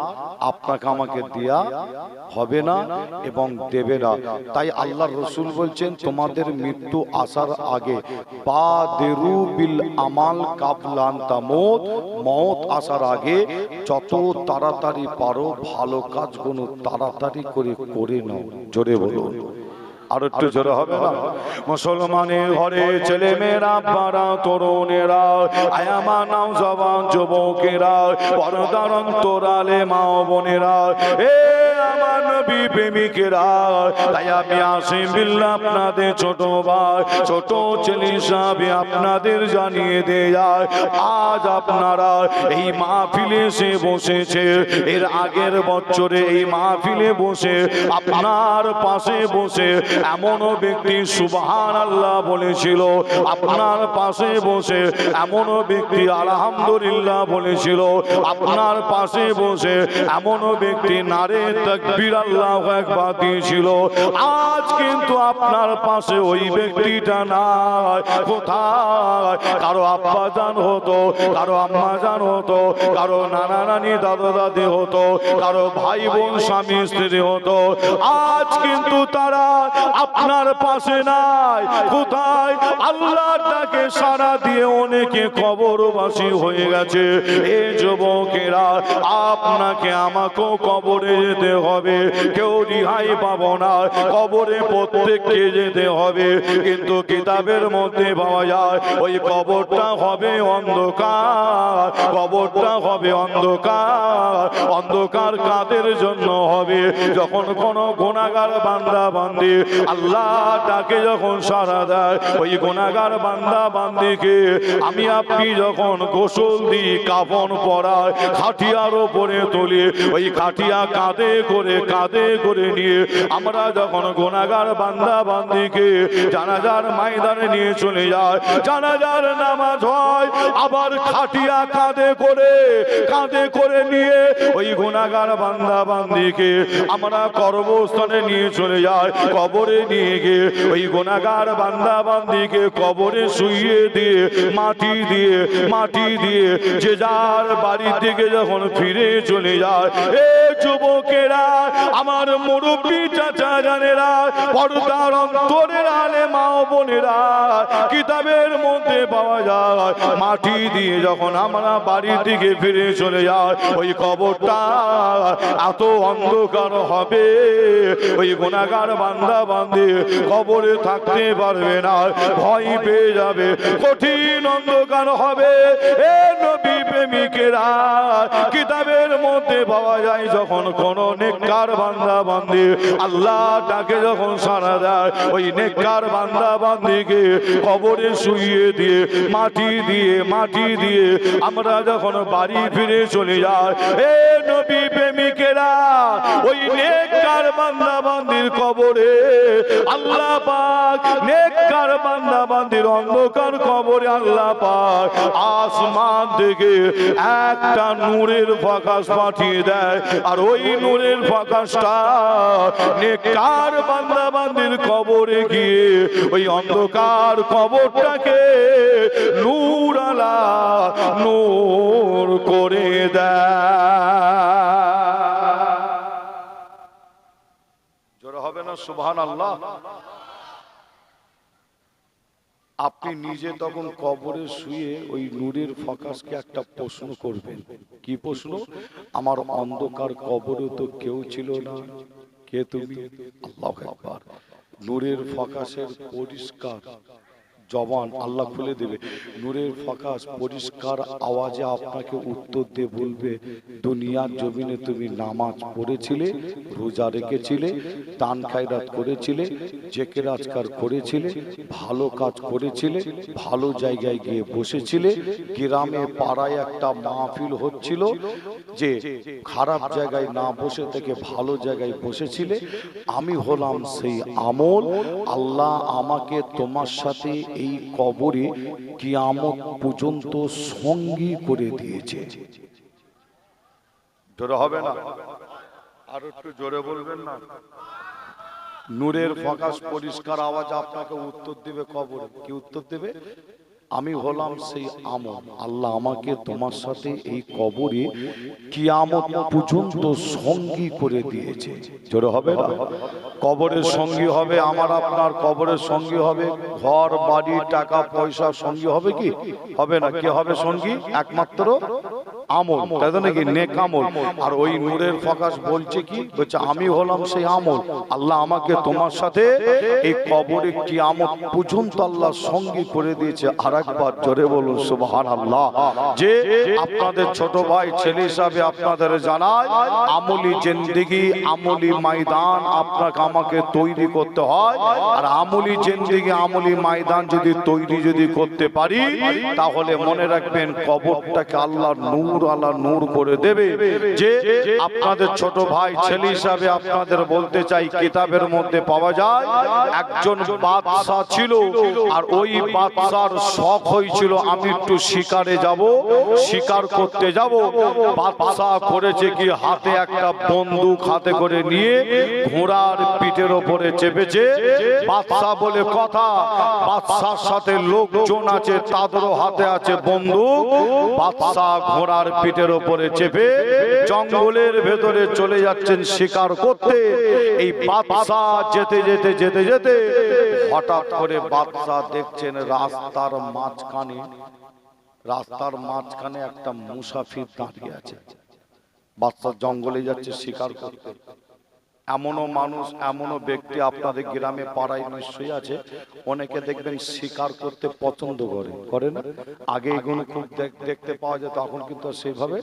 Speaker 1: আপনাকে আমাকে দেয়া হবে না এবং দেবে না। তাই আল্লাহর রাসূল বলছেন তোমাদের মৃত্যু আসার আগে বাদিরু বিল আমাল কাবলা আন তামুত, মওত আসার আগে যত তাড়াতাড়ি পারো ভালো কাজগুলো তাড়াতাড়ি করে নাও। জোরে বলুন, আর একটু জোরে হবে না? মুসলমানের ঘরে ছেলে মেয়েরা, বাড়া তরুণেরা, আয়ামা নওজওয়ান যুবকেরা, পর্দার অন্তরালে মা বোনেরা, এ নবী প্রেমিকেরা, তাই আমি আসিম বিল্লাহ আপনাদের ছোট ভাই, ছোট ছেলে হিসাবে আপনাদের জানিয়ে দেয়, আজ আপনারা এই মাহফিলে এসে বসেছে। এর আগের বছরে এই মাহফিলে বসে আপনার পাশে বসে এমনও ব্যক্তি সুবহানাল্লাহ বলেছিল, আপনার পাশে বসে এমনও ব্যক্তি আলহামদুলিল্লাহ বলেছিল, আপনার পাশে বসে এমনও ব্যক্তি নারে তাকবীর আল্লাহু আকবার দিয়েছিল। আজ কিন্তু আপনার পাশে ওই ব্যক্তিটা নাই। কোথায়? কারো আব্বা জান হতো, কারো আম্মা জান হতো, কারো নানা নানি দাদা দাদি হতো, কারো ভাই বোন স্বামী স্ত্রী হতো। আজ কিন্তু তারা আপনার পাশে নাই। কোথায়? আল্লাহর ডাকে সাড়া দিয়ে অনেকে কবরবাসী হয়ে গেছে। এই যুবকেরা, আপনাকে আমাকেও কবরে যেতে হবে, কেউ রিহাই পাবো না, কবরে প্রত্যেককে যেতে হবে। কিন্তু কিতাবের মধ্যে পাওয়া যায় ওই কবরটা হবে অন্ধকার, কবরটা হবে অন্ধকার। অন্ধকার কাদের জন্য হবে? যখন কোন গুনাহগার বান্দা বান্দি আল্লাহ ডাকে যখন সাড়া দেয়, ওই গুনাহগার বান্দা বান্দিকে আমি আপনি যখন গোসল দিই, কাফন পরায়, খাটিয়ার উপরে তুলি, ওই খাটিয়া কাঁধে করে নিয়ে আমরা যখন গুনাহগার বান্দা বান্দিকে জানাজার ময়দানে নিয়ে চলে যায়, জানাজার নামাজ হয়, আবার খাটিয়া কাঁধে করে নিয়ে ওই গুনাহগার বান্দা বান্দিকে আমরা কবরস্থানে নিয়ে চলে যায়, কবরে নিয়ে গিয়ে ওই গুনাহগার বান্দা বান্দিকে কবরে শুইয়ে দিয়ে মাটি দিয়ে যে যার বাড়ির দিকে যখন ফিরে চলে যায়, এ যুবকেরা, আমার মুরব্বী চাচা জানেরা, পর্দার অন্তরের আলেম মা ও বোনেরা, কিতাবের মধ্যে পাওয়া যায় মাটি দিয়ে যখন আমরা বাড়ির দিকে ফিরে চলে যায়, ওই কবরটা এত অন্ধকার হবে, ওই গুনাহগার বান্দা বান্দি কবরে থাকতে পারবে না, ভয় পেয়ে যাবে, কঠিন অন্ধকার হবে। এ নবী প্রেমিকেরা, কিতাবের মধ্যে পাওয়া যায় যখন কোন নেককার বান্দা বান্দি আল্লাহ ডাকে যখন সাড়া দেয়, ওই নেককার বান্দা বান্দিকে কবরে শুইয়ে দিয়ে মাটি দিয়ে আমরা যখন বাড়ি ফিরে চলে যাই, এ নবী প্রেমিকেরা, ওই নেককার বান্দা বান্দির কবরে আল্লাহ পাক, নেককার বান্দা বান্দির অন্ধকার কবরে আল্লাহ পাক আসমান থেকে একটা নূরের প্রকাশ পাঠিয়ে দেয়, আর ওই নূরের প্রকাশটা নেককার বান্দা বান্দির কবরে গিয়ে ওই অন্ধকার কবরটাকে নূর আলা নূর করে দেয়। জোরে হবে না সুবহানাল্লাহ? আপনি নিজে তখন কবরে শুয়ে ওই নূরের ফোকাসকে একটা প্রশ্ন করবেন। কি প্রশ্ন? আমার অন্ধকার কবরে তো কেউ ছিল না, কে তুমি? আল্লাহু আকবার। নূরের ফোকাসের পরিষ্কার জবান আল্লাহ খুলে দেবে, নূরের ফোকাস পরিষ্কার আওয়াজে আপনাকে উত্তর দিয়ে বলবে, দুনিয়ার জমিনে তুমি নামাজ পড়েছিলে, রোজা রেখেছিলে, দান খায়রাত করেছিলে, জিকির আজকার করেছিলে, ভালো কাজ করেছিলে, ভালো জায়গায় গিয়ে বসেছিলে, গ্রামে পাড়ায় একটা মাহফিল হচ্ছিল, যে খারাপ জায়গায় না বসে থেকে ভালো জায়গায় বসেছিলে, আমি হলাম সেই আমল। আল্লাহ আমাকে তোমার সাথে এই কবরে কিয়ামত পর্যন্ত সঙ্গী করে দিয়েছে। জোরে হবে না? আর একটু জোরে বলবেন না? নূরের ফোকাস পরিষ্কার আওয়াজ আপনাকে উত্তর দেবে কবরে। কি উত্তর দেবে? আমি হলাম সেই আমল, আল্লাহ আমাকে তোমার সাথে এই কবরে কিয়ামত পর্যন্ত সঙ্গী করে দিয়েছে। জোরে হবে না? কবরের সঙ্গী হবে আমার আপনার, কবরের সঙ্গী হবে ঘর বাড়ি টাকা পয়সা, সঙ্গী হবে কি? হবে না। কে হবে সঙ্গী? একমাত্র আমল, তাই তো নাকি? নেক আমল। আর ওই নূরের ফোকাস বলছে কি, বলছে আমি হলাম সেই আমল। আল্লাহ আমাকে তোমার সাথে এই কবরে কিয়ামত পর্যন্ত আল্লাহ সঙ্গী করে দিয়েছে। আরেকবার জোরে বলুন সুবহানাল্লাহ। যে আপনাদের ছোট ভাই ছেলে হিসাবে আপনাদের জানায়, আমলি জিন্দেগি, আমলি ময়দান আপনাকে আমাকে তৈরি করতে হয়। আর আমলি জিন্দেগি, আমলি ময়দান যদি তৈরি করতে পারি, তাহলে মনে রাখবেন কবরটাকে আল্লাহ নূর আলা নূর করে দেবে। যে আপনাদের ছোট ভাই ছেলে হিসাবে আপনাদের বলতে চাই, কিতাবের মধ্যে পাওয়া যায় একজন বাদশা ছিল, আর ওই বাদশার শখ হয়েছিল আমি একটু শিকারে যাব, শিকার করতে যাব। বাদশা করেছে কি, হাতে একটা বন্দুক হাতে করে নিয়ে ঘোড়ার পিঠের ওপরে চেপেছে। বাদশা বলে কথা, বাদশার সাথে লোকজন আছে, তাদেরও হাতে আছে বন্দুক। বাদশা ঘোড়ার পিঠের ওপরে চেপে জঙ্গলের ভেতরে চলে যাচ্ছেন শিকার করতে। এই বাদশা যেতে যেতে যেতে যেতে হঠাৎ করে বাদশা দেখছেন রাস্তার মাঝখানে একটা মুসাফির দাঁড়িয়ে আছে। বাদশা জঙ্গলে যাচ্ছে শিকার করতে। এমনও মানুষ, এমনও ব্যক্তি আপনাদের গ্রামে পাড়ায় নিশ্চয়ই আছে, অনেকে দেখবেন শিকার করতে পছন্দ করে না? আগে এগুলো খুব দেখতে পাওয়া যেত, এখন কিন্তু সেইভাবে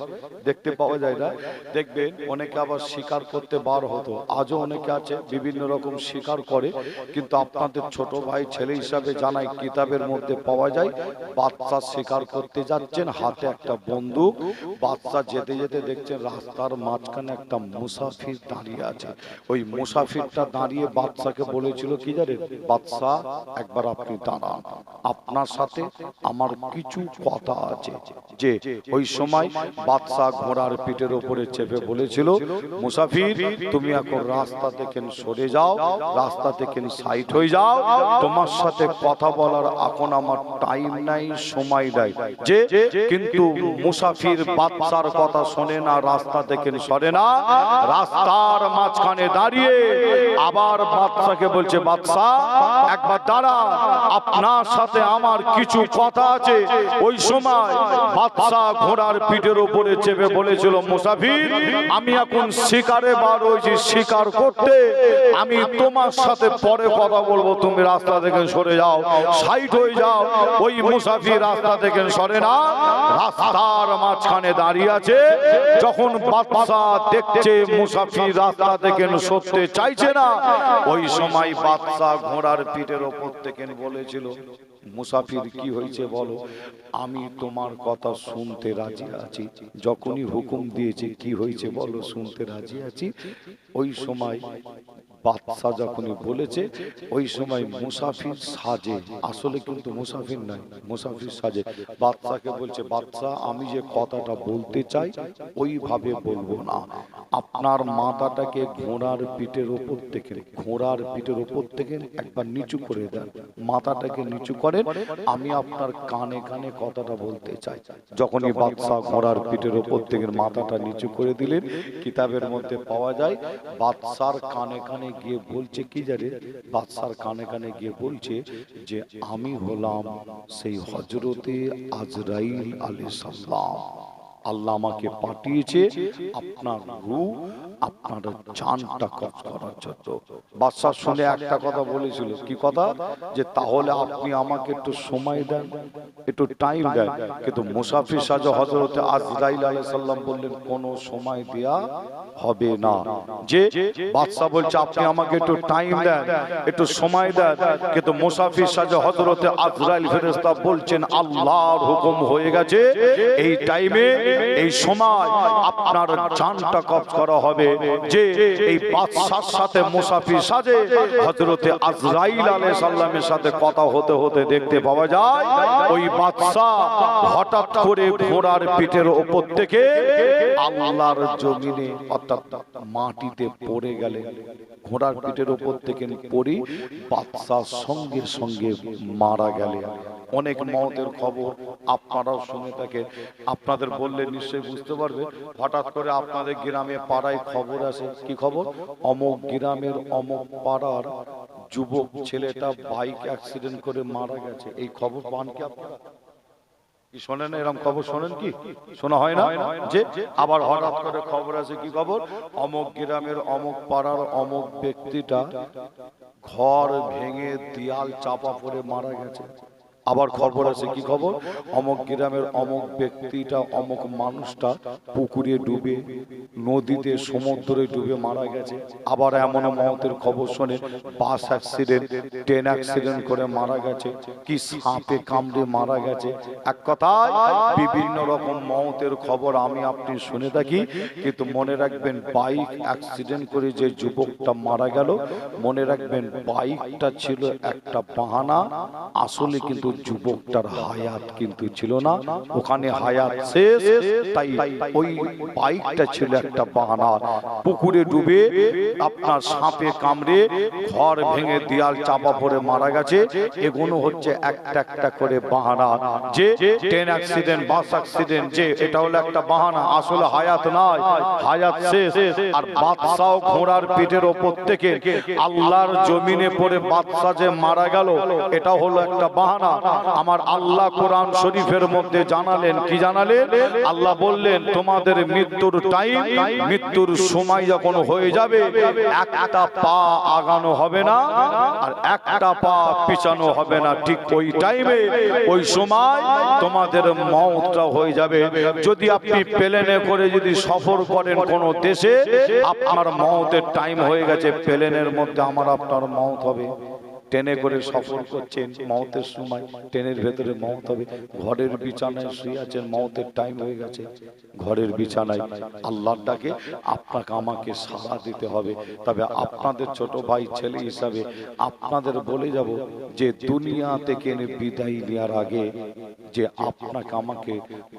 Speaker 1: দেখতে পাওয়া যায় না। দেখবেন অনেকে আবার শিকার করতে বার হতো, আজও অনেকে আছে বিভিন্ন রকম শিকার করে। কিন্তু আপনাদের ছোট ভাই ছেলে হিসাবে জানাই, কিতাবের মধ্যে পাওয়া যায় বাদশা শিকার করতে যাচ্ছেন, হাতে একটা বন্দুক। বাদশা যেতে যেতে দেখছেন রাস্তার মাঝখানে একটা মুসাফির দাঁড়িয়ে আছে। ওই মুসাফিরটা দাঁড়িয়ে বাদশাকে বলেছিল কি জানেন, বাদশা একবার আপনি দাঁড়ান, আপনার সাথে আমার কিছু কথা আছে। যে ওই সময় বাদশা ঘোড়ার পিঠের উপরে চেপে বলেছিল, মুসাফির তুমি এখন রাস্তা থেকে সরে যাও, রাস্তা থেকে সাইড হয়ে যাও, তোমার সাথে কথা বলার এখন আমার টাইম নাই, সময় নাই। যে কিন্তু মুসাফির বাদশার কথা শোনে না, রাস্তা থেকে সরে না, রাস্তার মাঝখানে দাঁড়িয়ে আবার বাদশাকে বলছে, বাদশা একবার দাঁড়া, আপনার সাথে আমার কিছু কথা আছে। ওই সময় বাদশা ঘোড়ার পিঠের উপরে চেপে বলেছিল, মুসাফির আমি এখন শিকারে বার হয়েছি শিকার করতে, আমি তোমার সাথে পরে কথা বলবো, তুমি রাস্তা থেকে সরে যাও, সাইড হয়ে যাও। ওই মুসাফির রাস্তা থেকে সরে না, রাস্তার মাঝখানে দাঁড়িয়ে আছে। যখন বাদশা দেখছে মুসাফির রাস্তা থেকে সরতে চাইছে না, ওই সময় বাদশা ঘোড়ার পিঠের ওপর থেকে বলেছিল, মুসাফির কি হয়েছে বলো, আমি তোমার কথা শুনতে রাজি আছি, যখনই হুকুম দিয়েছে কি হয়েছে বলো, শুনতে রাজি আছি। ওই সময় বাদশা যখনই বলেছে, ওই সময় মুসাফির সাজে, আসলে কিন্তু মুসাফির নাই, মুসাফির সাজে বাদশাকে বলছে, বাদশা আমি যে কথাটা বলতে চাই ওইভাবে বলবো না, আপনার মাথাটাকে ঘোড়ার পিঠের ওপর থেকে একবার নিচু করে দেন, মাথাটাকে নিচু করেন, আমি আপনার কানে কানে কথাটা বলতে চাই। যখনই বাদশা ঘোড়ার পিঠের ওপর থেকে মাথাটা নিচু করে দিলেন, কিতাবের মধ্যে পাওয়া যায় বাদশার কানে কানে গিয়ে বলছে কি জানে, বাদশার কানে কানে গিয়ে বলছে যে আমি হলাম সেই হযরতে আজরাইল আলাইহিস সালাম, আল্লাহ আমাকে পাঠিয়েছে আপনার রূহ, আপনার জানটা কবজ করার জন্য। বাদশা শুনে একটা কথা বলেছিল, কি কথা, যে তাহলে আপনি আমাকে একটু সময় দেন, একটু টাইম দেন। কিন্তু মুসাফির সাজে হযরতে আজরাইল আলাইহিস সালাম বললেন কোনো সময় দেয়া হবে না। যে বাদশা বলছে আপনি আমাকে একটু টাইম দেন, একটু সময় দেন, কিন্তু মুসাফির সাজে হযরতে আজরাইল ফেরেশতা বলছেন আল্লাহর হুকুম হয়ে গেছে, এই টাইমে এই সময় আপনার জানটা কবজ করা হবে। যে এই বাদশার সাথে মুসাফির সাজে হযরতে আজরাইল আলাইহিস সালামের সাথে কথা হতে হতে দেখতে পাওয়া যায় ওই বাদশা হঠাৎ করে ঘোড়ার পিঠের উপর থেকে আল্লাহর জমিনে অর্থাৎ মাটিতে পড়ে গেলেন। ঘোড়ার পিঠের উপর থেকে পড়ে বাদশা সঙ্গে সঙ্গে মারা গেলেন। অনেক মওতের খবর আপনারাও শুনে থাকেন, আপনাদের বললে নিশ্চয়ই বুঝতে পারবে। হঠাৎ করে আপনাদের গ্রামে পাড়ায় খবর আসে, কি খবর, অমুক গ্রামের অমুক পাড়ার যুবক ছেলেটা বাইক অ্যাক্সিডেন্ট করে মারা গেছে। এই খবর পান কি আপনারা? কি শোনেন এরকম খবর শোনেন কি শোনা হয় না যে আবার হঠাৎ করে খবর আছে কি খবর অমুক গ্রামের অমুক পাড়ার অমুক ব্যক্তিটা ঘর ভেঙে দেয়াল চাপা পড়ে মারা গেছে আবার খবর আছে কি খবর অমুক গ্রামের অমুক ব্যক্তিটা অমুক মানুষটা পুকুরে ডুবে নদীতে সমুদ্রে ডুবে মারা গেছে আবার এমন মওতের খবর শুনে বাস অ্যাক্সিডেন্ট ট্রেন অ্যাক্সিডেন্ট করে মারা গেছে কি সাপে কামড়ে মারা গেছে এক কথায় বিভিন্ন রকম মওতের খবর আমি আপনি শুনে থাকি কিন্তু মনে রাখবেন বাইক অ্যাক্সিডেন্ট করে যে যুবকটা মারা গেল মনে রাখবেন বাইকটা ছিল একটা বাহানা আসলে কিন্তু যুবকটার হায়াত কিন্তু ছিল না ওখানে হায়াত শেষ তাই ওই বাইকটা ছিল একটা বাহানা পুকুরে ডুবে আপনার সাপে কামড়ে ঘর ভেঙে দেয়াল চাপা পড়ে মারা গেছে এগুলো হচ্ছে একটা একটা করে বাহানা যে ট্রেন অ্যাক্সিডেন্ট বাস অ্যাক্সিডেন্ট যে এটা হলো একটা বাহানা আসলে হায়াত নয় হায়াত শেষ আর বাদশা ঘোড়ার পিঠের ওপর থেকে আল্লাহর জমিনে পড়ে বাদশা যে মারা গেল এটা হলো একটা বাহানা আমার আল্লাহ কোরআন শরীফের মধ্যে জানালেন কি জানালেন আল্লাহ বললেন তোমাদের মৃত্যুর টাইম মৃত্যুর সময় যখন হয়ে যাবে একটা পা আগানো হবে না আর একটা পা পিছানো হবে না ঠিক ওই টাইমে ওই সময় তোমাদের মওতটা হয়ে যাবে যদি আপনি প্লেনে করে যদি সফর করেন কোন দেশে আপনার মওতের টাইম হয়ে গেছে প্লেনের মধ্যে আমার আপনার মওত হবে ট্রেনে করে সফর করছেন মওতের সময় ট্রেনের ভেতরে মওত হবে ঘরের বিছানায় শুয়ে আছেন মওতের টাইম হয়ে গেছে ঘরের বিছানায় আল্লাহর ডাকে আপনাকে আমাকে সাড়া দিতে হবে তবে আপনাদের ছোট ভাই ছেলে হিসাবে আপনাদের বলে যাব যে দুনিয়া থেকে বিদায় নেওয়ার আগে যে আপনাকে আমাকে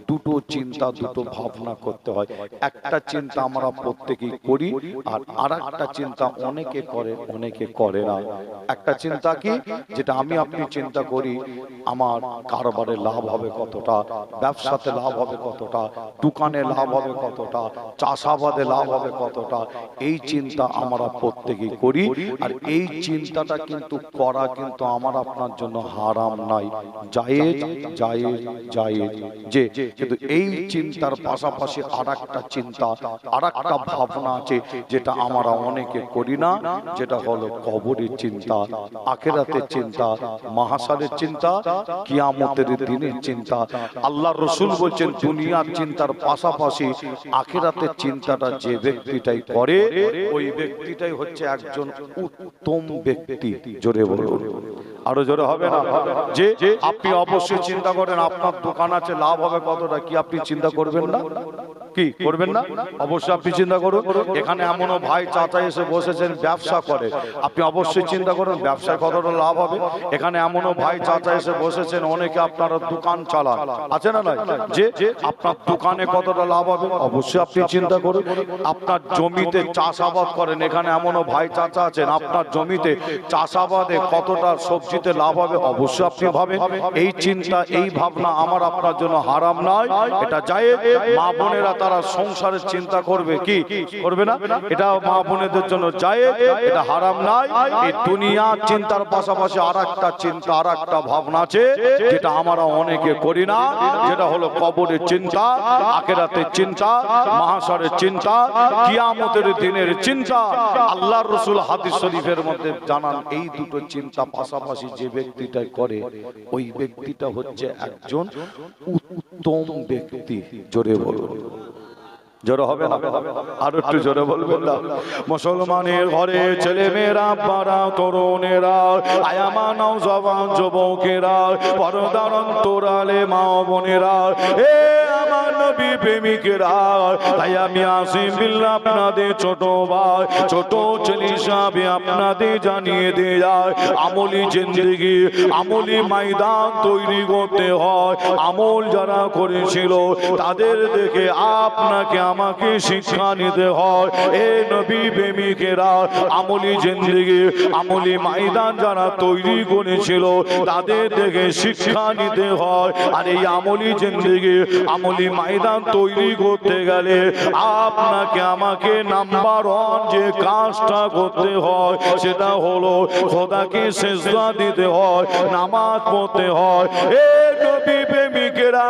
Speaker 1: দুটো চিন্তা দুটো ভাবনা করতে হয় একটা চিন্তা আমরা প্রত্যেকেই করি আর আরেকটা চিন্তা অনেকে করে অনেকে করে না একটা চিন্তা কি যেটা আমি আপনি চিন্তা করি আমার কারবারে লাভ হবে কতটা ব্যবসাতে লাভ হবে কতটা দোকানে লাভ হবে কতটা চাষাবাদে লাভ হবে কতটা এই চিন্তা আমরা প্রত্যেকেই করি আর এই চিন্তাটা কিন্তু করা কিন্তু আমার আপনার জন্য হারাম নাই জায়েজ জায়েজ জায়েজ যে কিন্তু এই চিন্তার পাশাপাশি আরেকটা চিন্তা আরেকটা ভাবনা আছে যেটা আমরা অনেকে করি না যেটা হলো কবরের চিন্তা আখিরাতের চিন্তা মাহশারের চিন্তা কিয়ামতের দিনের চিন্তা আল্লাহ রাসূল বলেন দুনিয়ার চিন্তার পাশাপাশি আখিরাতের চিন্তাটা যে ব্যক্তিটাই করে ওই ব্যক্তিটাই হচ্ছে একজন উত্তম ব্যক্তি জোরে বলুন আরো জোরে হবে না যে আপনি অবশ্যই চিন্তা করেন আপনার দোকান আছে লাভ হবে কতটা কি আপনি চিন্তা করবেন না কি করবেন না অবশ্যই আপনি চিন্তা করুন এখানে এমনও ভাই চাচা এসে বসেছেন ব্যবসা করে আপনি অবশ্যই চিন্তা করুন ব্যবসায় কতটা লাভ হবে এখানে এমনও ভাই চাচা এসে বসেছেন অনেকে আপনারা দোকান চালান আছে না নয় যে আপনার দোকানে কতটা লাভ হবে অবশ্যই আপনি চিন্তা করুন আপনার জমিতে চাষাবাদ করেন এখানে এমনও ভাই চাচা আছেন আপনার জমিতে চাষাবাদে কতটা সবজিতে লাভ হবে অবশ্যই আপনি ভাবেন এই চিন্তা এই ভাবনা আমার আপনার জন্য হারাম নয় এটা জায়েজ মা বোনেরা তারা সংসারের চিন্তা করবে কি করবে না এটা মা বোনেদের জন্য জায়েজ এটা হারাম নয় এই দুনিয়ার চিন্তার পাশাপাশি আরেকটা চিন্তা আরেকটা ভাবনা আছে যেটা আমরা অনেকে করি না যেটা হলো কবরের চিন্তা আখিরাতের চিন্তা মাহশারের চিন্তা কিয়ামতের দিনের চিন্তা আল্লাহর রাসূল হাদিস শরীফের মধ্যে জানান এই দুটো চিন্তা পাশাপাশি যে ব্যক্তিটা করে ওই ব্যক্তিটা হচ্ছে একজন উত্তম ব্যক্তি জোরে বলুন জোরে হবে না আর একটু জোরে বলবেন না মুসলমানের ঘরে ছেলে মেয়েরা বাড়া তরুণেরা আয়ামা নওজওয়ান যুবকেরা পর্দার অন্তরালে মা বোনেরা এ আমার নবী প্রেমিকেরা তাই আমি আসিম বিল্লাহ আপনাদের ছোট ভাই ছোট ছেলে হিসাবে আপনাদের জানিয়ে দিয়ে যায় আমলি জিন্দেগি আমলি ময়দান তৈরি করতে হয় আমল যারা করেছিল তাদের দেখে আপনাকে আমাকে শিক্ষা নিতে হয় এ নবী প্রেমিকেরা আমলি জিন্দেগি আমলি ময়দান যারা তৈরি করেছিল তাদের দেখে শিক্ষা নিতে হয় আর এই আমলি জিন্দেগি আমলি ময়দান তৈরি করতে গেলে আপনাকে আমাকে নাম্বার ওয়ান যে কাজটা করতে হয় সেটা হলো খোদাকে সিজদা দিতে হয় নামাজ পড়তে হয় এ নবী প্রেমিকেরা,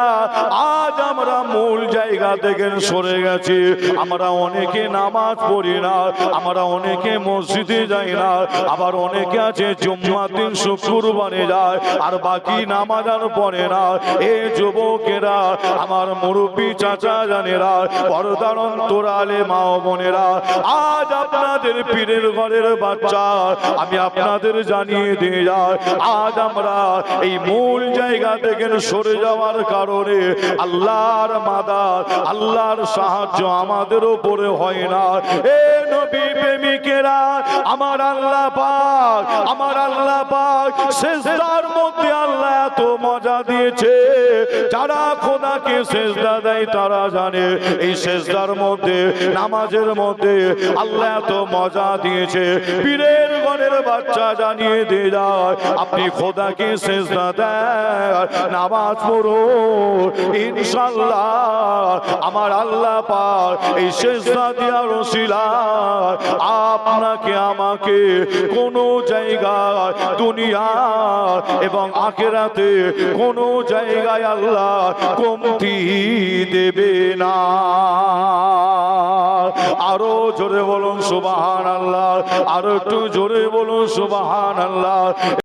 Speaker 1: আজ আমরা মূল জায়গা থেকে সরে গেছি। আমরা অনেকে নামাজ পড়ি না, আমরা অনেকে মসজিদে যাই না, আবার অনেকে আছে জুম্মার দিন শুক্রবারে যায় আর বাকি নামাজ আর পড়ে না। এ যুবকেরা, আমার মুরব্বী চাচা জানেরা, পর্দার অন্তরালে মা ও বোনেরা, আজ আপনাদের পীরের ঘরের বাচ্চা আমি আপনাদের জানিয়ে দিয়ে যাই, আজ আমরা এই মূল জায়গা থেকে সরে যাওয়ার কারণে আল্লাহর মাদাদ, আল্লাহর সাহায্য আমাদের উপরে হয় না। এ নবী প্রেমিকেরা, আমার আল্লাহ পাক, আমার আল্লাহ পাক সিজদার মধ্যে আল্লাহ এত মজা দিয়েছে, যারা খোদাকে সিজদা দেয় তারা জানে এই সিজদার মধ্যে, নামাজের মধ্যে আল্লাহ এত মজা দিয়েছে। পীরের ঘরের বাচ্চা জানিয়ে দিয়ে যায়, আপনি খোদাকে সিজদা দেন, নামাজ পড়ো, ইনশাআল্লাহ আমার আল্লাহ পাক এই সিজদা দেওয়ার ওসিলায় আপনাকে আমাকে কোন জায়গায়, দুনিয়া এবং আখিরাতে কোন জায়গায় আল্লাহ কমতি দেবে না। আরো জোরে বলুন সুবহানাল্লাহ, আরো একটু জোরে বলুন সুবহানাল্লাহ।